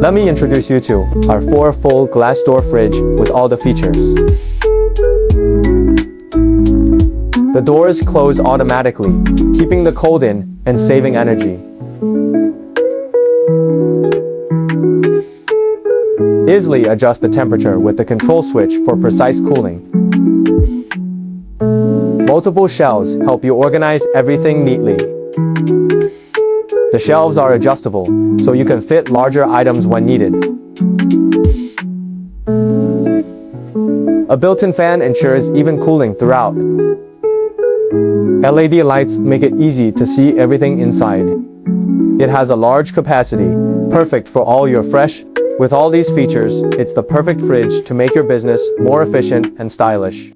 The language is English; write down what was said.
Let me introduce you to our 4 full glass door fridge with all the features. The doors close automatically, keeping the cold in and saving energy. Easily adjust the temperature with the control switch for precise cooling. Multiple shelves help you organize everything neatly. The shelves are adjustable, so you can fit larger items when needed. A built-in fan ensures even cooling throughout. LED lights make it easy to see everything inside. It has a large capacity, perfect for all your fresh. With all these features, it's the perfect fridge to make your business more efficient and stylish.